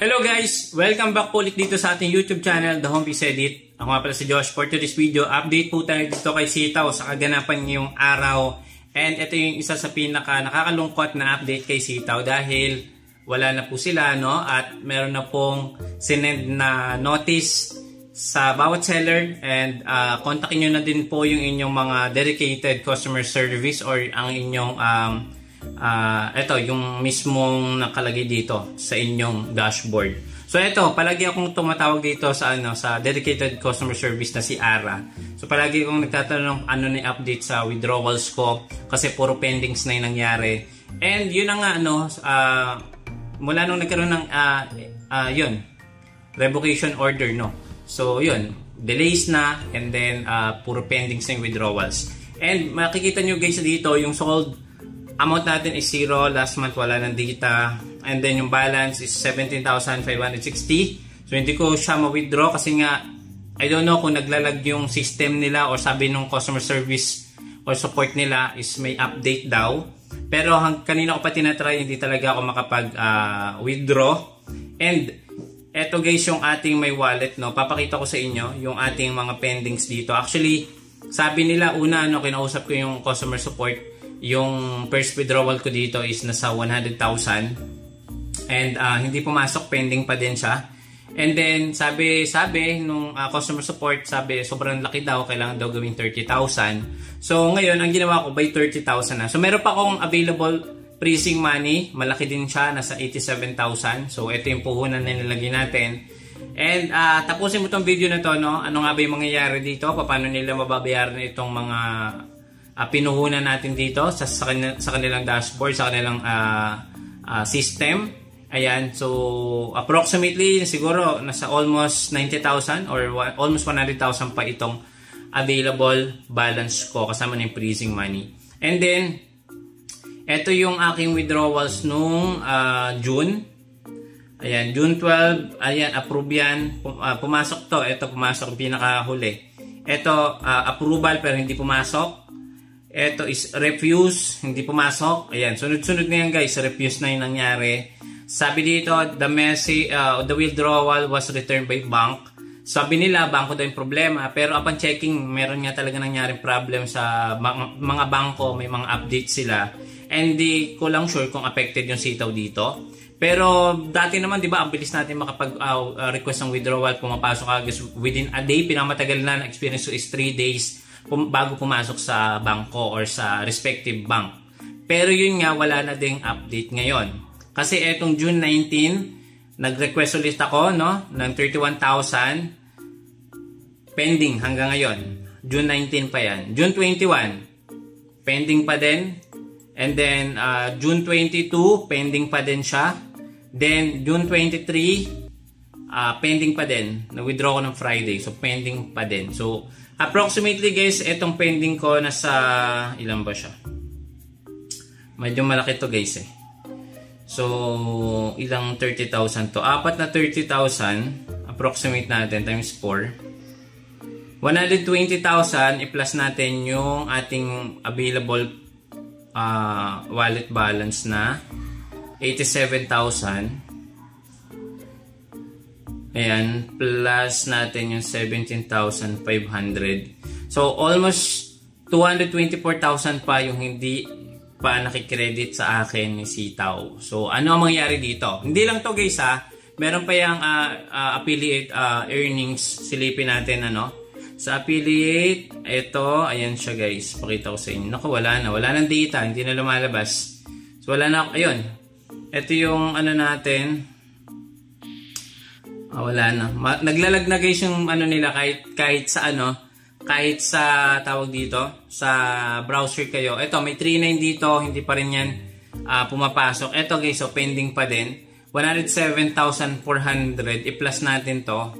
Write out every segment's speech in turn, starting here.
Hello guys! Welcome back po ulit dito sa ating YouTube channel, The Home Piece Edit. Ako nga pala si Josh. For today's video, update po tayo dito kay Sitaw sa kaganapan ngayong araw. And ito yung isa sa pinaka nakakalungkot na update kay Sitaw dahil wala na po sila, no? At meron na pong sinend na notice sa bawat seller and kontakin nyo na din po yung inyong mga dedicated customer service or ang inyong ito yung mismong nakalagay dito sa inyong dashboard. So ito, palagi akong tumatawag dito sa sa dedicated customer service na si Ara. So palagi akong nagtatanong ano na update sa withdrawals ko kasi puro pendings na yung nangyari. And yun na nga mula nung nagkaroon ng yun, revocation order, no. So yun, delays na and then puro pendings na yung withdrawals. And makikita nyo guys dito yung sold amount natin is 0, last month wala ng data, and then yung balance is 17,560. So hindi ko siya ma-withdraw kasi nga I don't know kung naglalag yung system nila or sabi nung customer service or support nila is may update daw. Pero kanina ko pa tinatry, hindi talaga ako makapag-withdraw. And eto guys yung ating may wallet, no. Papakita ko sa inyo yung ating mga pendings dito. Actually, sabi nila una kinausap ko yung customer support, yung first withdrawal ko dito is nasa 100,000 and hindi pumasok, pending pa din siya. And then sabi nung customer support, sabi sobrang laki daw, kailangan daw gawing 30,000. So ngayon ang ginawa ko by 30,000 na. So meron pa akong available freezing money, malaki din siya, nasa 87,000. So ito yung puhunan na nilagay natin. And tapusin mo tong video na to, no? Ano nga ba yung mangyayari dito? Paano nila mababayaran itong mga pinuhunan natin dito sa kanilang dashboard, sa kanilang system. Ayan, so approximately siguro nasa almost 90,000 or almost 100,000 pa itong available balance ko kasama ng freezing money. And then ito yung aking withdrawals nung June. Ayan, June 12, ayan, approve yan. Pumasok to, ito pumasok pinakahuli. Ito approval pero hindi pumasok. Ito is refuse, hindi pumasok. Ayan, sunod-sunod na yan guys, refuse na yung nangyari. Sabi dito, the withdrawal was returned by bank. Sabi nila, bangko daw yung problema. Pero upon checking, meron nga talaga nangyaring problem sa mga bangko, may mga update sila. And di ko lang sure kung affected yung Sitaw dito. Pero dati naman, di ba, ang bilis natin makapag-request ng withdrawal, pumapasok agad within a day. Pinamatagal na ng experience is 3 days bago pumasok sa bangko or sa respective bank. Pero yun nga, wala na ding update ngayon. Kasi etong June 19, nag-request ulit ako, no, ng 31,000 pending hanggang ngayon. June 19 pa yan. June 21, pending pa din. And then June 22, pending pa din siya. Then June 23, pending pa din. Nag-withdraw ko ng Friday. So pending pa din. So approximately guys, itong pending ko nasa ilan ba siya? Medyo malaki to guys eh. So ilang 30,000 to? Apat na 30,000 approximate natin times 4. 120,000 i-plus natin yung ating available wallet balance na 87,000. Ayan, plus natin yung 17,500. So, almost 224,000 pa yung hindi pa nakikredit sa akin ni Sitaw. So, ano ang mangyayari dito? Hindi lang to guys meron pa yung affiliate earnings. Silipin natin sa affiliate, ito, ayan siya guys. Pakita ko sa inyo. Naku, wala ng data, hindi na lumalabas. So, wala na, ayun. Ito yung natin. Wala na. Naglalag na guys yung nila kahit sa kahit sa tawag dito sa browser kayo. Ito may 39 dito, hindi pa rin yan pumapasok. Ito guys, so pending pa din. 107,400 i-plus natin to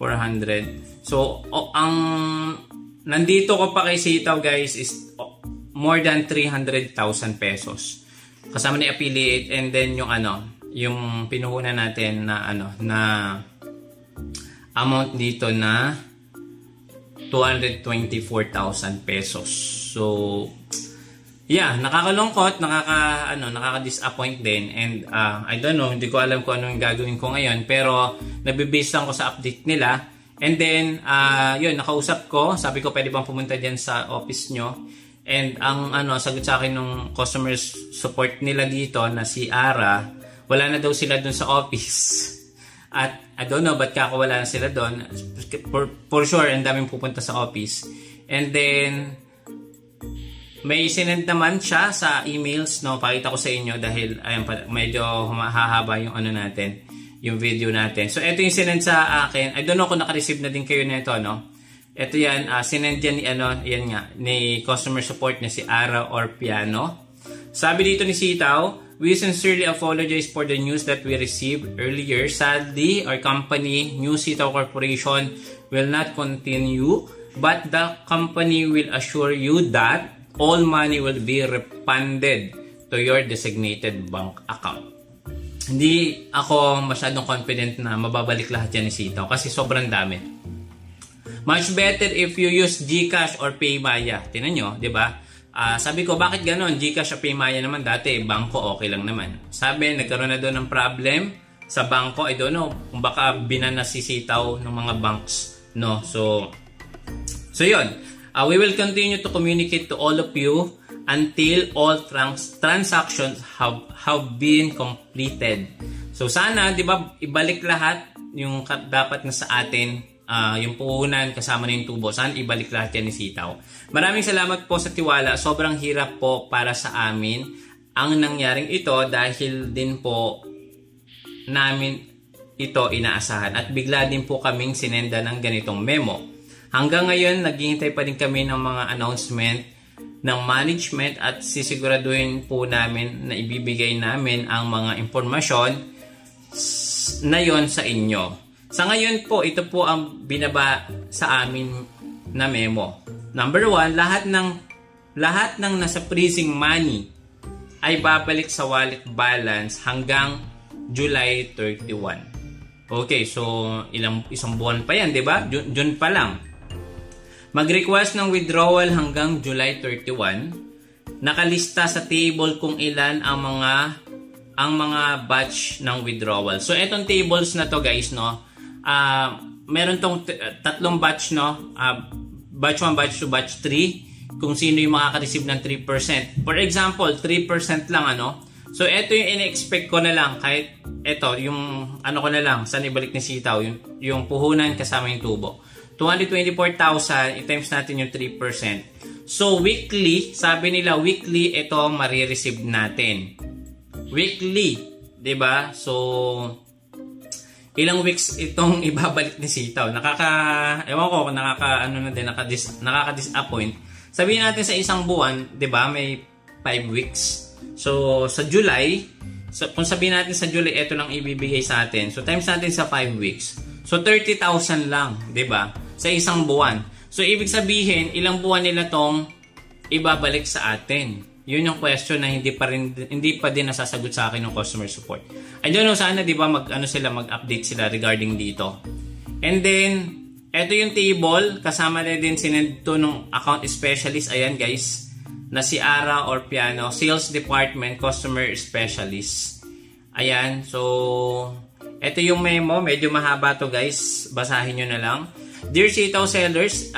400. So ang nandito ko pa kay Sitaw guys is more than 300,000 pesos. Kasama ni affiliate and then yung yung pinuhunan natin na na amount dito na 224,000 pesos. So yeah, nakakalungkot, nakaka-disappoint din, and I don't know, hindi ko alam kung ano yung gagawin ko ngayon, pero nabibase lang ko sa update nila. And then yun, nakausap ko, sabi ko pwede bang pumunta diyan sa office nyo, and ang sagot sa akin ng customer support nila dito na si Ara, wala na daw sila doon sa office. At I don't know ba't wala na sila doon. For sure, ang daming pupunta sa office. And then may sinend naman siya sa emails, no? Pakita ko sa inyo dahil ayun, medyo mahahaba yung natin, yung video natin. So ito yung sinend sa akin. I don't know kung naka-receive na din kayo nito, no? Ito yan, sinend yan yan nga, ni customer support na si Ara Orpiano. Sabi dito ni Sitaw, we sincerely apologize for the news that we received earlier. Sadly, our company, New Sitaw Corporation, will not continue, but the company will assure you that all money will be refunded to your designated bank account. Hindi ako masyadong confident na mababalik lahat yan ni Sitaw kasi sobrang dami. Much better if you use GCash or PayMaya. Tingnan nyo, di ba? Sabi ko, bakit ganon? GCash or PayMaya naman dati, bangko okay lang naman. Sabi, nagkaroon na doon ng problem sa bangko. I don't know, kung baka binanasisitaw ng mga banks. No? So yun. We will continue to communicate to all of you until all transactions have been completed. So sana, di ba, ibalik lahat yung dapat na sa atin, yung puhunan kasama na yung tubo. Sana ibalik lahat yan ni Sitaw. Maraming salamat po sa tiwala. Sobrang hirap po para sa amin ang nangyaring ito dahil din po namin ito inaasahan at bigla din po kaming sinenda ng ganitong memo. Hanggang ngayon, naghihintay pa rin kami ng mga announcement ng management at sisiguraduhin po namin na ibibigay namin ang mga impormasyon na yon sa inyo. Sa ngayon po, ito po ang binaba sa amin na memo. Number 1, lahat ng nasa freezing money ay babalik sa wallet balance hanggang July 31. Okay, so isang buwan pa yan, di ba? June pa lang. Mag-request ng withdrawal hanggang July 31. Nakalista sa table kung ilan ang mga batch ng withdrawal. So etong tables na to guys, no. Meron tong tatlong batch, no. Batch 1, batch 2, batch 3. Kung sino yung makaka-receive ng 3%. For example, 3% lang So ito yung in-expect ko na lang, kahit ito yung ko na lang, saan ibalik ni Sitaw, yung puhunan kasama yung tubo. 224,000, i-times natin yung 3%. So, weekly, sabi nila, weekly, ito marireceive natin. Weekly, diba? So, ilang weeks itong ibabalik ni Sitaw. Ewan ko, nakaka-disappoint. Sabihin natin sa isang buwan, diba, may 5 weeks. So, sa July, kung sabihin natin sa July, ito lang ibibigay sa atin. So, times natin sa 5 weeks. So, 30,000 lang, diba? Sa isang buwan. So, ibig sabihin, ilang buwan nila tong ibabalik sa atin? Yun yung question na hindi pa din nasasagot sa akin ng customer support. I don't know, sana di ba mag-update sila regarding dito. And then, eto yung table, kasama na din sinend to ng account specialist. Ayan guys, na si Ara Orpiano, Sales Department Customer Specialist. Ayan, so eto yung memo, medyo mahaba to guys. Basahin nyo na lang. Dear Sitaw sellers,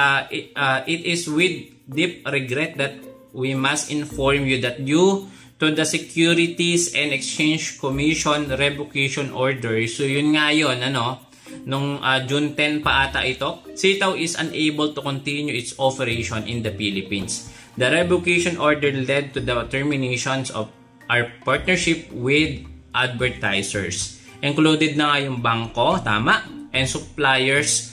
it is with deep regret that we must inform you that due to the Securities and Exchange Commission revocation order, so yun nga yun, nung June 10 pa ata ito, Sitaw is unable to continue its operation in the Philippines. The revocation order led to the terminations of our partnership with advertisers. Included na nga yung bangko, tama, and suppliers,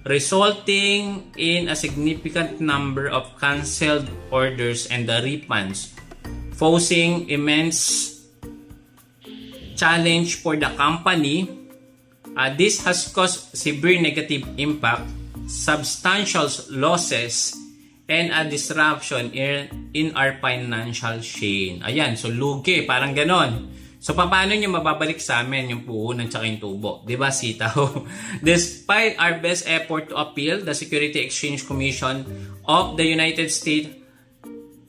resulting in a significant number of canceled orders and the refunds, posing immense challenge for the company. This has caused severe negative impact, substantial losses, and a disruption in our financial chain. Ayan, so lugi, parang ganon. So, paano nyo mababalik sa amin yung puhunan tsaka yung tubo? Diba, Sitaw? Despite our best effort to appeal, the Security Exchange Commission of the United States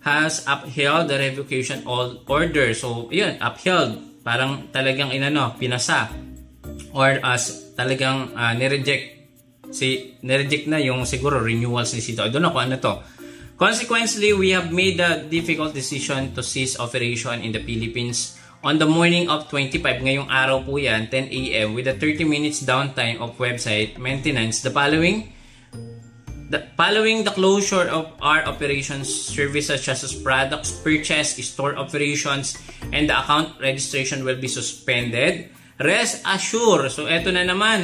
has upheld the revocation order. So, yun, upheld. Parang talagang pinasa. Or talagang nireject na yung siguro renewals ni Sitaw. I don't know kung ano to. Consequently, we have made the difficult decision to cease operation in the Philippines on the morning of 25, ngayong araw po yan, 10 a.m. with a 30 minutes downtime of website maintenance. Following the closure of our operations services such as products purchase, store operations, and the account registration will be suspended. Rest assured, so eto na naman,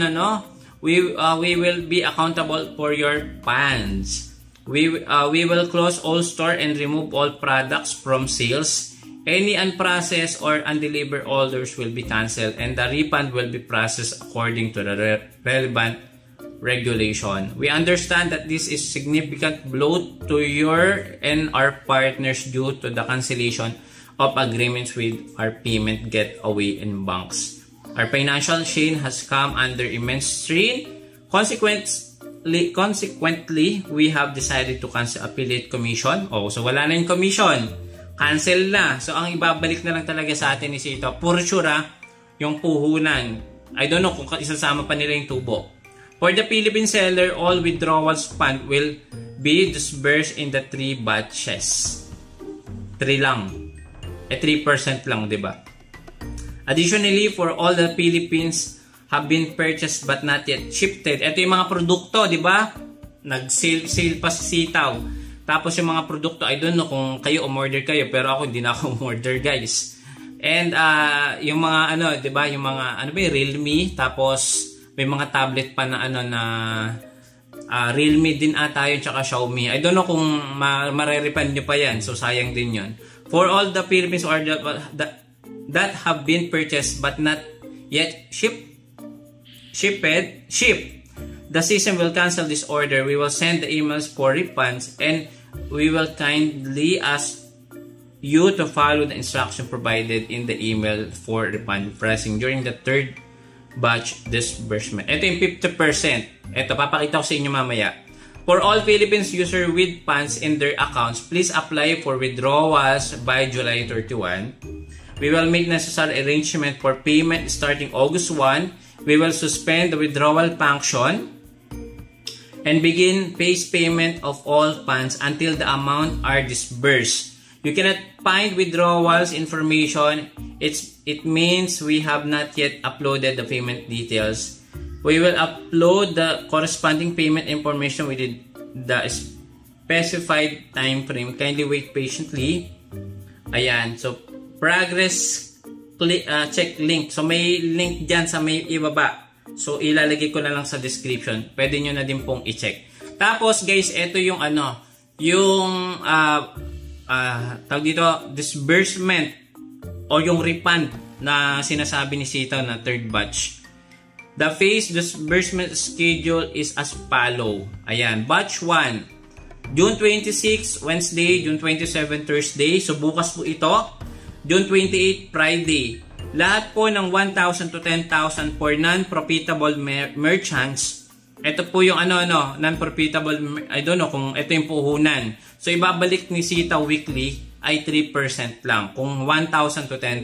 we will be accountable for your funds. We will close all store and remove all products from sales. Any unprocessed or undelivered orders will be canceled, and the refund will be processed according to the relevant regulation. We understand that this is significant blow to your and our partners due to the cancellation of agreements with our payment gateway and banks. Our financial chain has come under immense strain. Consequently, we have decided to cancel affiliate commission. So wala na yung commission. Cancel na. So ang ibabalik na lang talaga sa atin ni Sito, for sure yung puhunan. I don't know kung isasama pa nila yung tubo. For the Philippine seller, all withdrawals fund will be disbursed in the 3 batches. 3 lang. 3% lang, di ba? Additionally, for all the Philippines have been purchased but not yet shifted. Ito yung mga produkto, di ba? Nag-sale pa si Sitaw. Tapos yung mga produkto, I don't know kung kayo umorder kayo, pero ako hindi na ako umorder, guys. And yung mga di ba? Yung mga Realme, tapos may mga tablet pa na Realme din ata yun, tsaka Xiaomi. I don't know kung marerepand nyo pa yan, so sayang din yun. For all the Philippines order that have been purchased but not yet shipped, the system will cancel this order. We will send the emails for refunds, and we will kindly ask you to follow the instruction provided in the email for refund pricing during the 3rd batch disbursement. Ito yung 50%. Ito, papakita ko sa inyo mamaya. For all Philippines user with funds in their accounts, please apply for withdrawals by July 31. We will make necessary arrangement for payment starting August 1. We will suspend the withdrawal function and begin phase payment of all funds until the amount are disbursed. You cannot find withdrawals information. It means we have not yet uploaded the payment details. We will upload the corresponding payment information within the specified time frame. Kindly wait patiently. Ayan, so progress check link. So may link dyan sa may ibaba. So ilalagay ko na lang sa description. Pwede nyo na din pong i-check. Tapos guys, ito yung tawag dito, disbursement o yung refund na sinasabi ni Sitaw na 3rd batch. The phase disbursement schedule is as follow. Ayan, batch 1, June 26, Wednesday, June 27, Thursday. So bukas po ito. June 28, Friday. Lahat po ng 1,000 to 10,000 for non-profitable merchants. Ito po yung non-profitable, I don't know kung ito yung puhunan. So ibabalik ni Sitaw weekly ay 3% lang. Kung 1,000 to 10,000.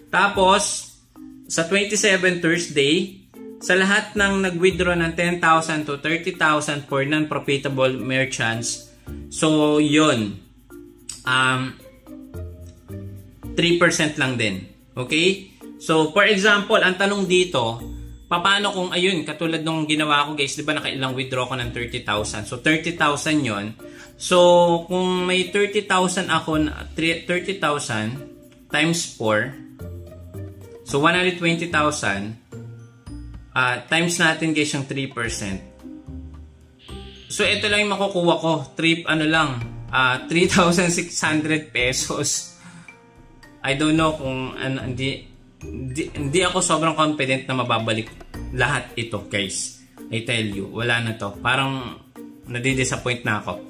Tapos, sa 27 Thursday, sa lahat ng nag-withdraw ng 10,000 to 30,000 for non-profitable merchants, so yun, 3% lang din. Okay? So, for example, ang tanong dito, paano kung ayun, katulad nung ginawa ko guys, di ba nakailang withdraw ko ng 30,000. So, 30,000 yon. So, kung may 30,000 ako, 30,000 times 4, so 120,000, times natin guys yung 3%. So, ito lang yung makukuha ko. 3,600 pesos. I don't know kung hindi ako sobrang confident na mababalik lahat ito guys. I tell you, wala na to. Parang nadi-disappoint na ako.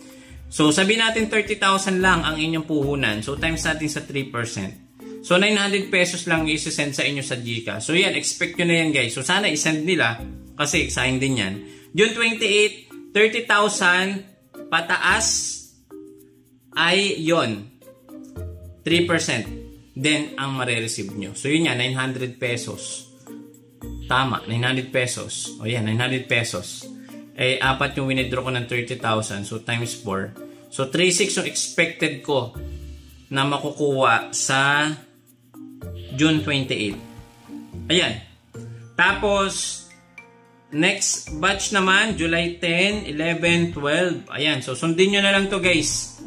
So sabihin natin 30,000 lang ang inyong puhunan. So times natin sa 3%. So 900 pesos lang i-send sa inyo sa GCash. So yan, expect nyo na yan guys. So sana i-send nila kasi sayang din yan. June 28, 30,000 pataas ay yon 3% then ang mare-receive nyo. So yun yan, 900 pesos. Tama, 900 pesos. O yan, 900 pesos. Eh, apat yung winidraw ko ng 30,000. So times 4. So 3,600 yung expected ko na makukuha sa June 28. Ayan. Tapos, next batch naman, July 10, 11, 12. Ayan, so sundin nyo na lang to guys.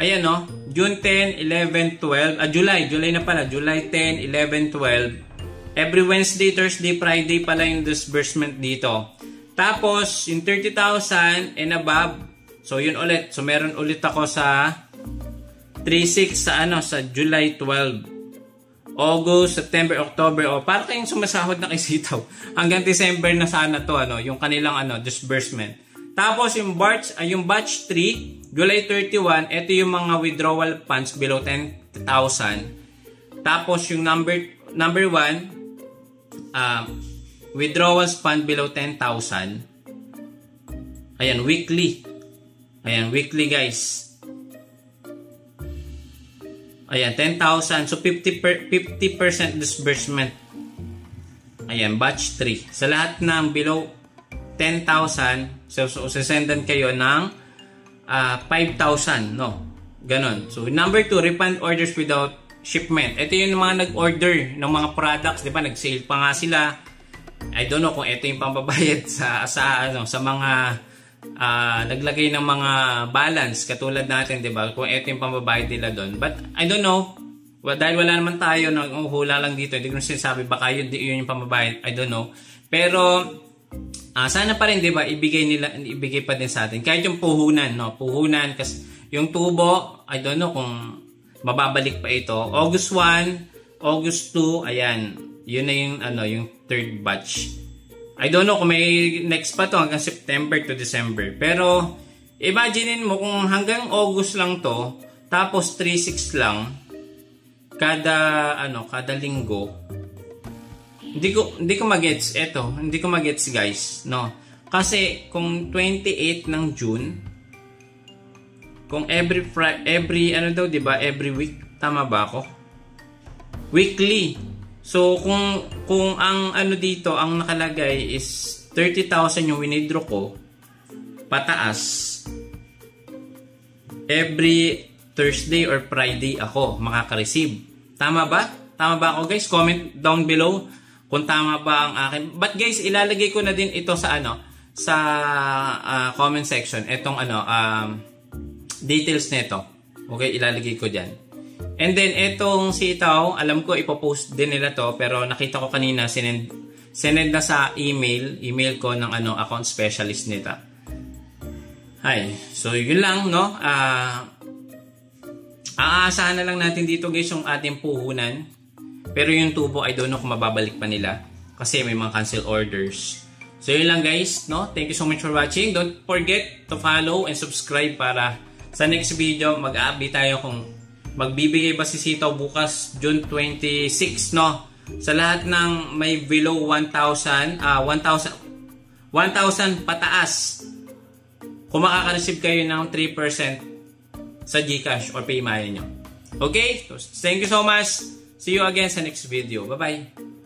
Ayan no, June 10, 11, 12. July na pala. July 10, 11, 12. Every Wednesday, Thursday, Friday pala yung disbursement dito. Tapos, yung 30,000 and above. So, yun ulit. So, meron ulit ako sa 3,600 sa July 12. August, September, October. O, para kayong sumasahod na kay Sitaw. Hanggang December na sana to, yung kanilang disbursement. Tapos, yung batch 3, July 31, ito yung mga withdrawal funds below 10,000. Tapos, yung number 1, withdrawals fund below 10,000. Ayan, weekly. Ayan, weekly guys. Ayan, 10,000. So, 50% disbursement. Ayan, batch 3. Sa lahat ng below 10,000, so sasendan kayo ng 5,000, no? Ganon. So, number 2, refund orders without shipment. Ito yung mga nag-order ng mga products, di ba? Nag-sale pa nga sila. I don't know kung ito yung pambabayad sa mga naglagay ng mga balance katulad natin, di ba? Kung ito yung pambabayad nila doon. But I don't know. Well, dahil wala naman tayo, hula lang dito. Hindi ko sinasabi baka yun yung pambabayad. I don't know. Pero sana pa rin, di ba, ibigay pa din sa atin. Kahit yung puhunan, no? Puhunan, kasi yung tubo, I don't know kung mababalik pa ito. August 1, August 2, ayan. Yun na yung, yung third batch. I don't know kung may next pa to hanggang September to December. Pero, imaginein mo kung hanggang August lang to, tapos 3,600 lang, kada linggo. Hindi ko magets eto. Hindi ko magets guys, no. Kasi kung 28 ng June, kung every 'di ba, every week, tama ba ako? Weekly. So kung ang dito, ang nakalagay is 30,000 yung winidraw ko pataas, every Thursday or Friday ako makaka-receive. Tama ba? Tama ba ako guys? Comment down below kung tama ba ang akin. But guys, ilalagay ko na din ito sa sa comment section. Etong details nito. Okay, ilalagay ko diyan. And then etong Sitaw, alam ko ipo-post din nila to, pero nakita ko kanina sinend na sa email ko ng account specialist nito. Hi. So yun lang, no? Aasahan na lang natin dito guys yung ating puhunan. Pero yung tubo, I don't know kung mababalik pa nila. Kasi may mga cancel orders. So yun lang guys, no? Thank you so much for watching. Don't forget to follow and subscribe para sa next video mag-update tayo kung magbibigay ba si Sitaw bukas June 26, no? Sa lahat ng may below 1,000 pataas. Kung makaka-receive kayo ng 3% sa GCash or PayMaya nyo. Okay? So, thank you so much. See you again sa next video. Bye-bye.